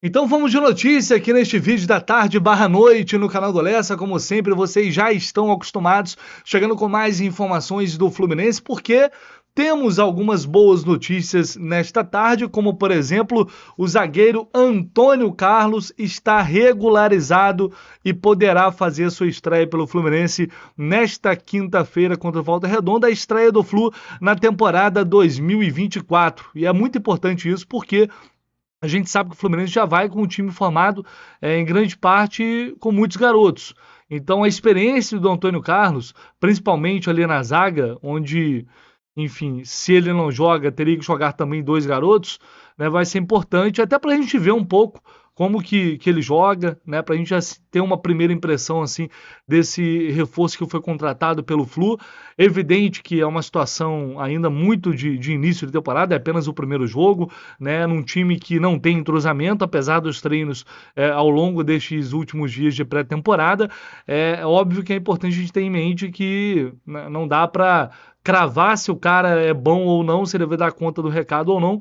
Então vamos de notícia aqui neste vídeo da tarde barra noite no canal do Lessa. Como sempre, vocês já estão acostumados, chegando com mais informações do Fluminense, porque temos algumas boas notícias nesta tarde, como por exemplo, o zagueiro Antônio Carlos está regularizado e poderá fazer sua estreia pelo Fluminense nesta quinta-feira contra o Volta Redonda, a estreia do Flu na temporada 2024. E é muito importante isso porque a gente sabe que o Fluminense já vai com o time formado, em grande parte, com muitos garotos. Então, a experiência do Antônio Carlos, principalmente ali na zaga, onde, enfim, se ele não joga, teria que jogar também dois garotos, né, vai ser importante, até para a gente ver um pouco como que ele joga, né, para a gente já ter uma primeira impressão assim desse reforço que foi contratado pelo Flu. Evidente que é uma situação ainda muito de início de temporada, é apenas o primeiro jogo, né, num time que não tem entrosamento, apesar dos treinos ao longo destes últimos dias de pré-temporada. É óbvio que é importante a gente ter em mente que não dá para cravar se o cara é bom ou não, se ele vai dar conta do recado ou não,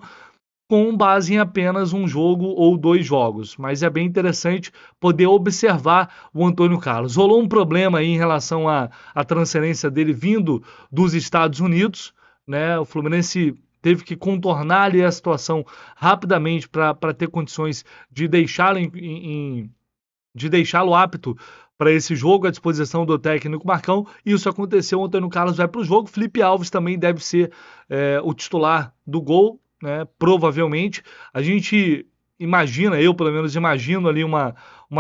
com base em apenas um jogo ou dois jogos. Mas é bem interessante poder observar o Antônio Carlos. Rolou um problema aí em relação à transferência dele vindo dos Estados Unidos, né? O Fluminense teve que contornar ali a situação rapidamente para ter condições de deixá-lo apto para esse jogo, à disposição do técnico Marcão. Isso aconteceu, o Antônio Carlos vai para o jogo, Felipe Alves também deve ser o titular do gol, né? Provavelmente. A gente imagina, eu pelo menos imagino ali uma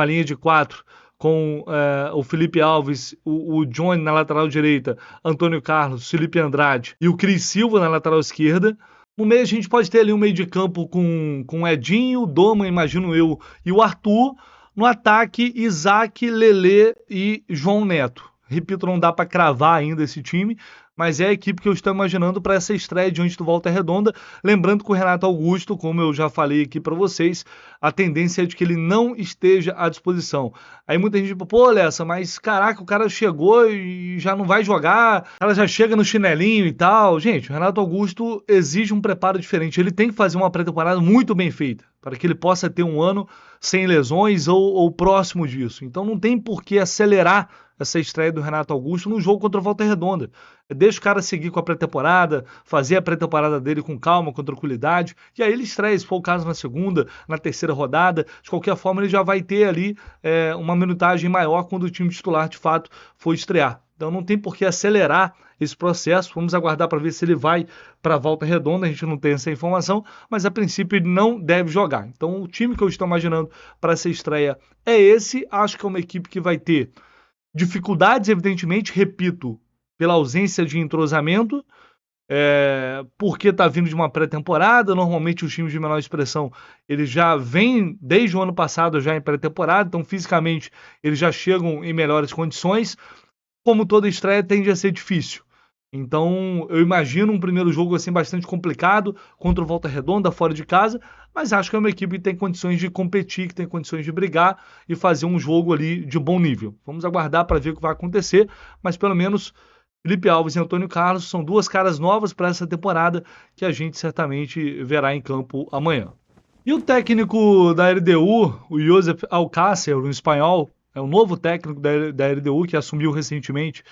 linha de quatro com o Felipe Alves, o Johnny na lateral direita, Antônio Carlos, Felipe Andrade e o Cris Silva na lateral esquerda. No meio a gente pode ter ali um meio de campo com Edinho, Doma, imagino eu, e o Arthur. No ataque, Isaac, Lelê e João Neto. Repito, não dá para cravar ainda esse time, mas é a equipe que eu estou imaginando para essa estreia diante do Volta Redonda. Lembrando que o Renato Augusto, como eu já falei aqui para vocês, a tendência é de que ele não esteja à disposição. Aí muita gente, pô, Lessa, mas caraca, o cara chegou e já não vai jogar, ela já chega no chinelinho e tal. Gente, o Renato Augusto exige um preparo diferente. Ele tem que fazer uma pré-temporada muito bem feita, para que ele possa ter um ano sem lesões ou próximo disso. Então não tem por que acelerar essa estreia do Renato Augusto no jogo contra o Volta Redonda. Deixa o cara seguir com a pré-temporada, fazer a pré-temporada dele com calma, com tranquilidade, e aí ele estreia, se for o caso, na segunda, na terceira rodada. De qualquer forma, ele já vai ter ali uma minutagem maior quando o time titular, de fato, for estrear. Então não tem por que acelerar esse processo. Vamos aguardar para ver se ele vai para a Volta Redonda. A gente não tem essa informação, mas a princípio ele não deve jogar. Então o time que eu estou imaginando para essa estreia é esse. Acho que é uma equipe que vai ter dificuldades, evidentemente, repito, pela ausência de entrosamento, porque está vindo de uma pré-temporada. Normalmente os times de menor expressão eles já vêm desde o ano passado já em pré-temporada, então fisicamente eles já chegam em melhores condições. Como toda estreia, tende a ser difícil. Então, eu imagino um primeiro jogo assim bastante complicado contra o Volta Redonda, fora de casa, mas acho que é uma equipe que tem condições de competir, que tem condições de brigar e fazer um jogo ali de bom nível. Vamos aguardar para ver o que vai acontecer, mas pelo menos Felipe Alves e Antônio Carlos são duas caras novas para essa temporada que a gente certamente verá em campo amanhã. E o técnico da LDU, o Josep Alcácer, um espanhol, é o novo técnico da LDU que assumiu recentemente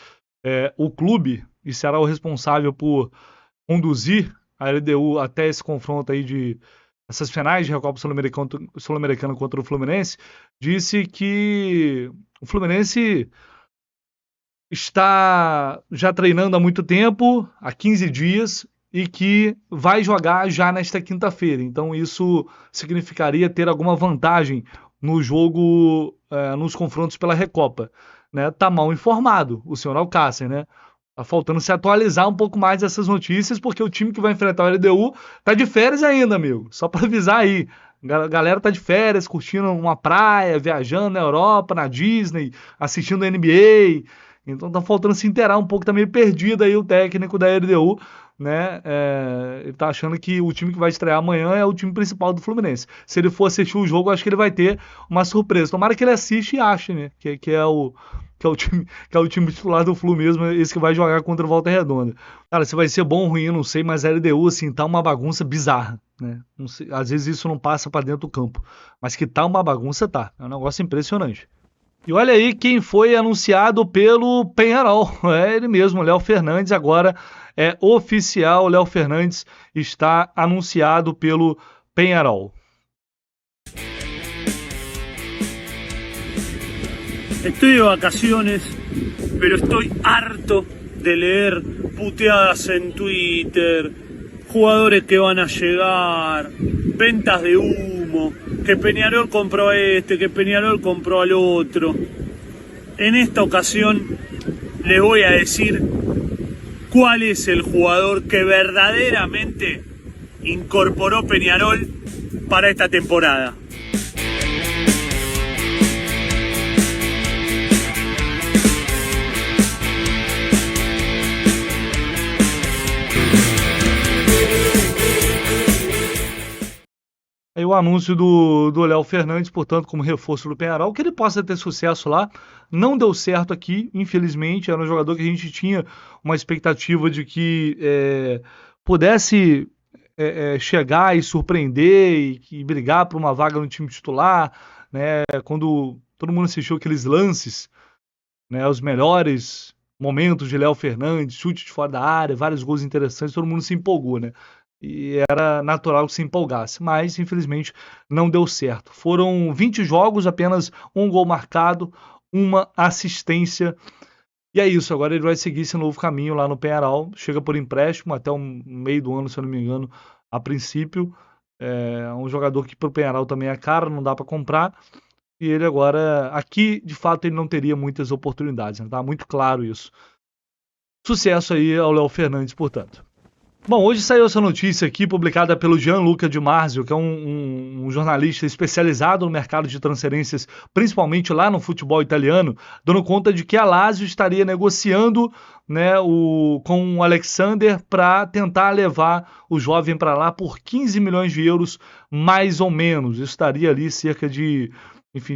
o clube e será o responsável por conduzir a LDU até esse confronto aí de essas finais de Recopa Sul-Americana contra o Fluminense. Disse que o Fluminense está já treinando há muito tempo, há 15 dias, e que vai jogar já nesta quinta-feira. Então isso significaria ter alguma vantagem no jogo, nos confrontos pela Recopa. Né? Tá mal informado o senhor Alcácer, né? Tá faltando se atualizar um pouco mais essas notícias, porque o time que vai enfrentar o LDU tá de férias ainda, amigo. Só para avisar aí. A galera tá de férias, curtindo uma praia, viajando na Europa, na Disney, assistindo NBA. Então tá faltando se inteirar um pouco, tá meio perdido aí o técnico da LDU, né? Ele tá achando que o time que vai estrear amanhã é o time principal do Fluminense. Se ele for assistir o jogo, acho que ele vai ter uma surpresa. Tomara que ele assiste e ache, né? Que é o time titular do Flu mesmo, esse que vai jogar contra o Volta Redonda. Cara, se vai ser bom ou ruim, eu não sei, mas a LDU, assim, tá uma bagunça bizarra, né? Não sei, às vezes isso não passa pra dentro do campo, mas que tá uma bagunça, tá. É um negócio impressionante. E olha aí quem foi anunciado pelo Penharol. É ele mesmo, Léo Fernandes. Agora é oficial, Léo Fernandes está anunciado pelo Penharol. Estoy de vacaciones, pero estoy harto de leer puteadas en Twitter, jugadores que van a llegar, ventas de humo, que Peñarol compró a este, que Peñarol compró al otro. En esta ocasión les voy a decir cuál es el jugador que verdaderamente incorporó Peñarol para esta temporada. Aí o anúncio do Léo Fernandes, portanto, como reforço do Penharol, que ele possa ter sucesso lá. Não deu certo aqui, infelizmente. Era um jogador que a gente tinha uma expectativa de que pudesse chegar e surpreender e brigar por uma vaga no time titular, né? Quando todo mundo assistiu aqueles lances, né? Os melhores momentos de Léo Fernandes, chute de fora da área, vários gols interessantes, todo mundo se empolgou, né? E era natural que se empolgasse, mas infelizmente não deu certo. Foram 20 jogos, apenas um gol marcado, uma assistência. E é isso, agora ele vai seguir esse novo caminho lá no Penharol. Chega por empréstimo até o meio do ano, se eu não me engano, a princípio. É um jogador que para o Penharol também é caro, não dá para comprar. E ele agora, aqui de fato, ele não teria muitas oportunidades, né? Tá muito claro isso. Sucesso aí ao Léo Fernandes, portanto. Bom, hoje saiu essa notícia aqui, publicada pelo Gianluca Di Marzio, que é um jornalista especializado no mercado de transferências, principalmente lá no futebol italiano, dando conta de que a Lazio estaria negociando, né, com o Alexander para tentar levar o jovem para lá por 15 milhões de euros, mais ou menos. Isso estaria ali cerca de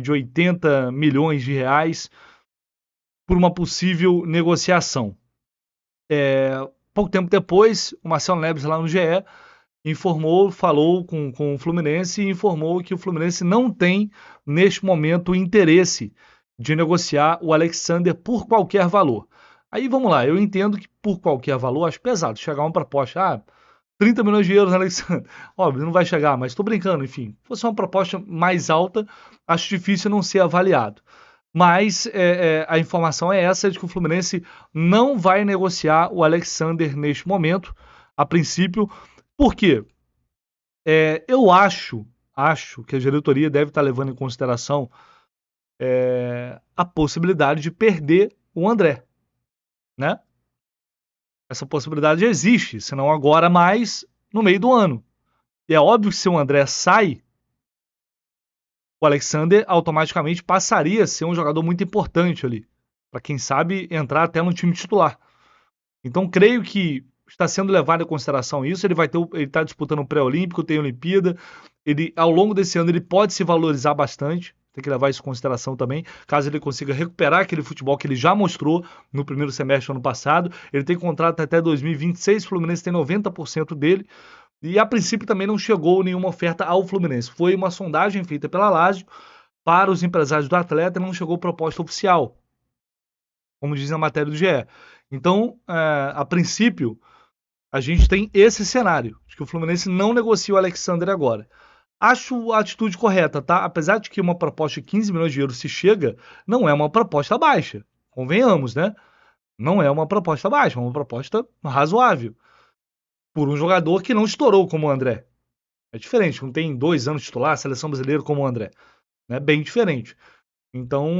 80 milhões de reais por uma possível negociação. Pouco tempo depois, o Marcelo Neves lá no GE falou com o Fluminense e informou que o Fluminense não tem, neste momento, interesse de negociar o Alexander por qualquer valor. Aí vamos lá, eu entendo que por qualquer valor, acho pesado chegar uma proposta, 30 milhões de euros, Alexander. Óbvio, não vai chegar, mas estou brincando, enfim. Se fosse uma proposta mais alta, acho difícil não ser avaliado. Mas a informação é essa, de que o Fluminense não vai negociar o Alexander neste momento, a princípio. Por quê? Eu acho que a diretoria deve estar levando em consideração a possibilidade de perder o André, né? Essa possibilidade existe, se não agora, mais no meio do ano. E é óbvio que se o André sai, o Alexander automaticamente passaria a ser um jogador muito importante ali, para quem sabe entrar até no time titular. Então creio que está sendo levado em consideração isso. Ele está disputando o pré-olímpico, tem Olimpíada. Ele, ao longo desse ano, ele pode se valorizar bastante. Tem que levar isso em consideração também, caso ele consiga recuperar aquele futebol que ele já mostrou no primeiro semestre do ano passado. Ele tem contrato até 2026, o Fluminense tem 90% dele. E a princípio também não chegou nenhuma oferta ao Fluminense. Foi uma sondagem feita pela Lazio para os empresários do atleta e não chegou proposta oficial, como diz na matéria do GE. Então, a princípio, a gente tem esse cenário, de que o Fluminense não negocia o Alexander agora. Acho a atitude correta, tá? Apesar de que uma proposta de 15 milhões de euros se chega, não é uma proposta baixa. Convenhamos, né? Não é uma proposta baixa, é uma proposta razoável. Por um jogador que não estourou como o André. É diferente, não tem 2 anos titular, seleção brasileira como o André. É bem diferente. Então,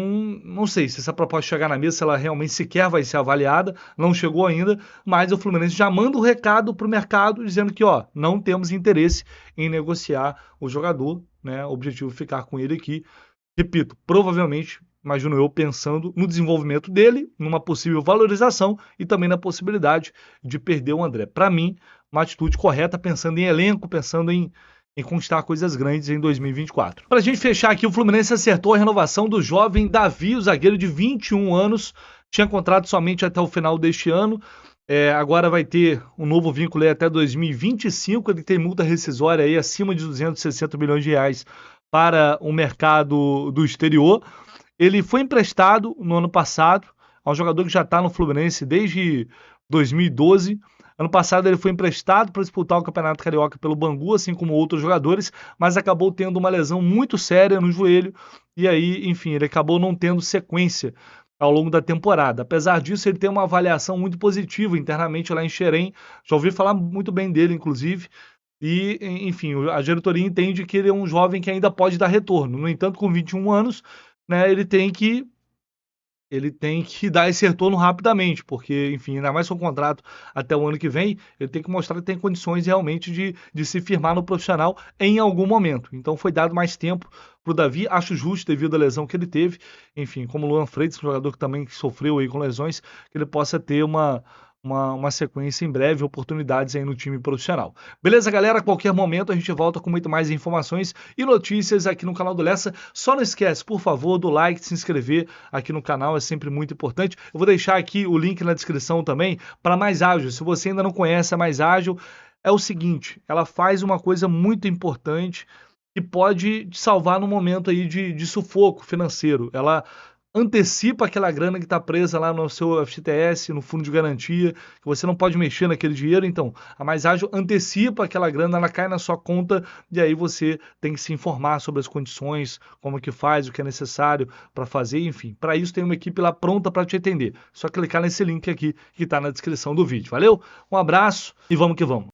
não sei se essa proposta chegar na mesa, se ela realmente sequer vai ser avaliada, não chegou ainda, mas o Fluminense já manda um recado para o mercado dizendo que, não temos interesse em negociar o jogador, né? O objetivo é ficar com ele aqui. Repito, provavelmente imagino eu, pensando no desenvolvimento dele, numa possível valorização e também na possibilidade de perder o André. Para mim, uma atitude correta, pensando em elenco, pensando em conquistar coisas grandes em 2024. Para a gente fechar aqui, o Fluminense acertou a renovação do jovem Davi, o zagueiro de 21 anos, tinha contrato somente até o final deste ano, agora vai ter um novo vínculo aí até 2025, ele tem multa rescisória aí acima de 260 milhões de reais para o mercado do exterior. Ele foi emprestado no ano passado, é um jogador que já está no Fluminense desde 2012. Ano passado ele foi emprestado para disputar o Campeonato Carioca pelo Bangu, assim como outros jogadores, mas acabou tendo uma lesão muito séria no joelho e aí, enfim, ele acabou não tendo sequência ao longo da temporada. Apesar disso, ele tem uma avaliação muito positiva internamente lá em Xerém. Já ouvi falar muito bem dele, inclusive. E, enfim, a diretoria entende que ele é um jovem que ainda pode dar retorno. No entanto, com 21 anos, né, ele tem que dar esse retorno rapidamente, porque, enfim, ainda mais com o contrato até o ano que vem, ele tem que mostrar que tem condições realmente de se firmar no profissional em algum momento. Então foi dado mais tempo para o Davi, acho justo devido à lesão que ele teve, enfim, como o Luan Freitas, um jogador que também sofreu aí com lesões, que ele possa ter uma sequência em breve, oportunidades aí no time profissional. Beleza, galera? A qualquer momento a gente volta com muito mais informações e notícias aqui no canal do Lessa. Só não esquece, por favor, do like, de se inscrever aqui no canal, é sempre muito importante. Eu vou deixar aqui o link na descrição também para Mais Ágil. Se você ainda não conhece a Mais Ágil, é o seguinte, ela faz uma coisa muito importante que pode te salvar no momento aí de sufoco financeiro. Ela antecipa aquela grana que está presa lá no seu FGTS, no fundo de garantia, que você não pode mexer naquele dinheiro. Então, a Mais Ágil antecipa aquela grana, ela cai na sua conta e aí você tem que se informar sobre as condições, como que faz, o que é necessário para fazer, enfim. Para isso tem uma equipe lá pronta para te atender. Só clicar nesse link aqui que está na descrição do vídeo. Valeu? Um abraço e vamos que vamos.